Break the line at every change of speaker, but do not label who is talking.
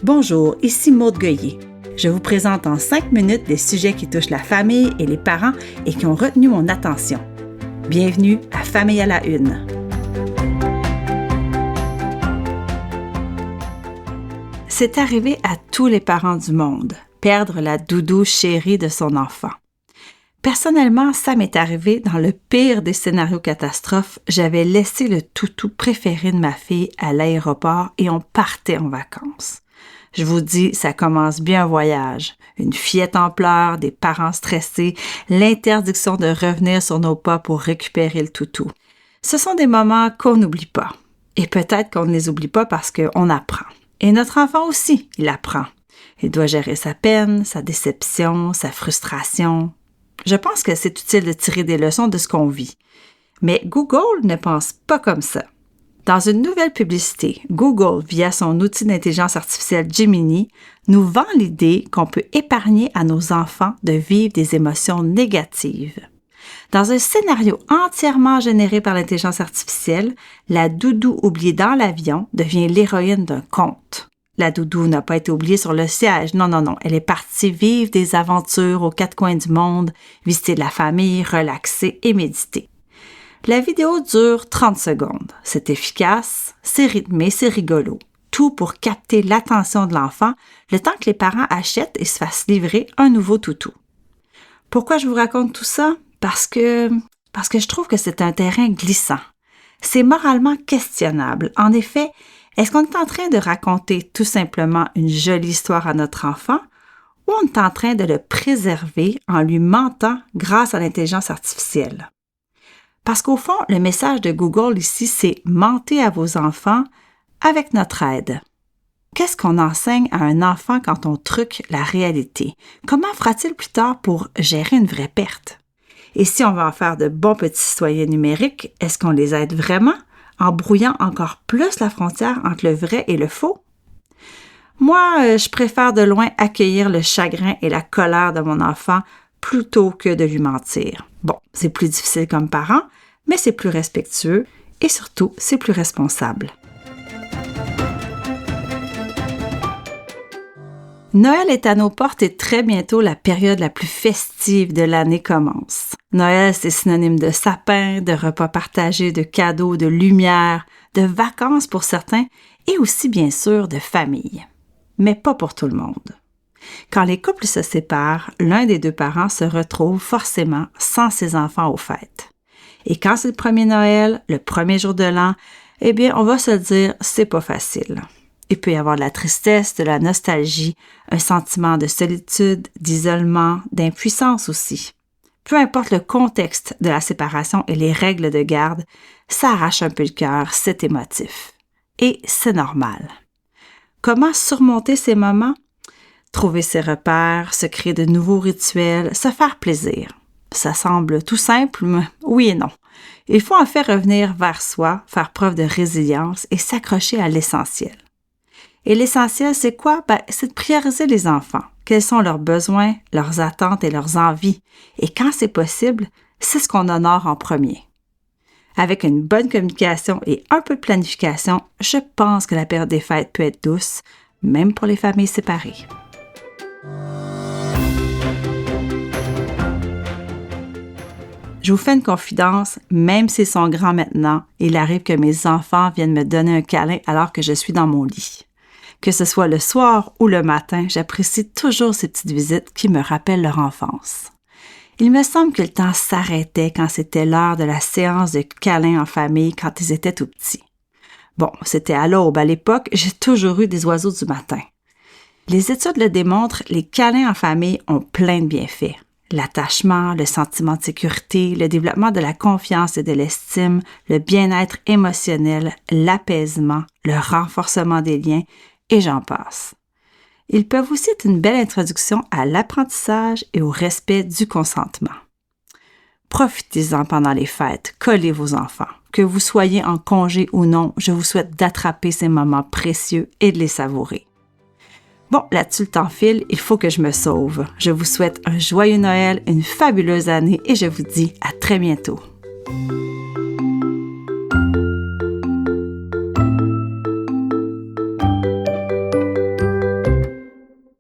Bonjour, ici Maude Goyer. Je vous présente en 5 minutes des sujets qui touchent la famille et les parents et qui ont retenu mon attention. Bienvenue à Famille à la Une. C'est arrivé à tous les parents du monde, perdre la doudou chérie de son enfant. Personnellement, ça m'est arrivé dans le pire des scénarios catastrophes. J'avais laissé le toutou préféré de ma fille à l'aéroport et on partait en vacances. Je vous dis, ça commence bien un voyage. Une fillette en pleurs, des parents stressés, l'interdiction de revenir sur nos pas pour récupérer le toutou. Ce sont des moments qu'on n'oublie pas. Et peut-être qu'on ne les oublie pas parce qu'on apprend. Et notre enfant aussi, il apprend. Il doit gérer sa peine, sa déception, sa frustration. Je pense que c'est utile de tirer des leçons de ce qu'on vit. Mais Google ne pense pas comme ça. Dans une nouvelle publicité, Google, via son outil d'intelligence artificielle Gemini, nous vend l'idée qu'on peut épargner à nos enfants de vivre des émotions négatives. Dans un scénario entièrement généré par l'intelligence artificielle, la doudou oubliée dans l'avion devient l'héroïne d'un conte. La doudou n'a pas été oubliée sur le siège, non, elle est partie vivre des aventures aux quatre coins du monde, visiter la famille, relaxer et méditer. La vidéo dure 30 secondes. C'est efficace, c'est rythmé, c'est rigolo. Tout pour capter l'attention de l'enfant, le temps que les parents achètent et se fassent livrer un nouveau toutou. Pourquoi je vous raconte tout ça? Parce que je trouve que c'est un terrain glissant. C'est moralement questionnable. En effet, est-ce qu'on est en train de raconter tout simplement une jolie histoire à notre enfant ou on est en train de le préserver en lui mentant grâce à l'intelligence artificielle? Parce qu'au fond, le message de Google ici, c'est « mentez à vos enfants avec notre aide ». Qu'est-ce qu'on enseigne à un enfant quand on truque la réalité? Comment fera-t-il plus tard pour gérer une vraie perte? Et si on veut en faire de bons petits citoyens numériques, est-ce qu'on les aide vraiment en brouillant encore plus la frontière entre le vrai et le faux? Moi, je préfère de loin accueillir le chagrin et la colère de mon enfant plutôt que de lui mentir. Bon, c'est plus difficile comme parent, mais c'est plus respectueux et surtout, c'est plus responsable. Noël est à nos portes et très bientôt la période la plus festive de l'année commence. Noël, c'est synonyme de sapin, de repas partagés, de cadeaux, de lumière, de vacances pour certains et aussi bien sûr de famille. Mais pas pour tout le monde. Quand les couples se séparent, l'un des deux parents se retrouve forcément sans ses enfants aux fêtes. Et quand c'est le premier Noël, le premier jour de l'an, eh bien, on va se dire, c'est pas facile. Il peut y avoir de la tristesse, de la nostalgie, un sentiment de solitude, d'isolement, d'impuissance aussi. Peu importe le contexte de la séparation et les règles de garde, ça arrache un peu le cœur, c'est émotif. Et c'est normal. Comment surmonter ces moments? Trouver ses repères, se créer de nouveaux rituels, se faire plaisir. Ça semble tout simple, mais oui et non. Il faut en fait revenir vers soi, faire preuve de résilience et s'accrocher à l'essentiel. Et l'essentiel, c'est quoi? C'est de prioriser les enfants. Quels sont leurs besoins, leurs attentes et leurs envies? Et quand c'est possible, c'est ce qu'on honore en premier. Avec une bonne communication et un peu de planification, je pense que la période des fêtes peut être douce, même pour les familles séparées. Je vous fais une confidence, même s'ils sont grands maintenant, il arrive que mes enfants viennent me donner un câlin alors que je suis dans mon lit. Que ce soit le soir ou le matin, j'apprécie toujours ces petites visites qui me rappellent leur enfance. Il me semble que le temps s'arrêtait quand c'était l'heure de la séance de câlins en famille quand ils étaient tout petits. Bon, c'était à l'aube. À l'époque, j'ai toujours eu des oiseaux du matin. Les études le démontrent, les câlins en famille ont plein de bienfaits. L'attachement, le sentiment de sécurité, le développement de la confiance et de l'estime, le bien-être émotionnel, l'apaisement, le renforcement des liens, et j'en passe. Ils peuvent aussi être une belle introduction à l'apprentissage et au respect du consentement. Profitez-en pendant les fêtes, collez vos enfants. Que vous soyez en congé ou non, je vous souhaite d'attraper ces moments précieux et de les savourer. Bon, là-dessus le temps file, il faut que je me sauve. Je vous souhaite un joyeux Noël, une fabuleuse année et je vous dis à très bientôt.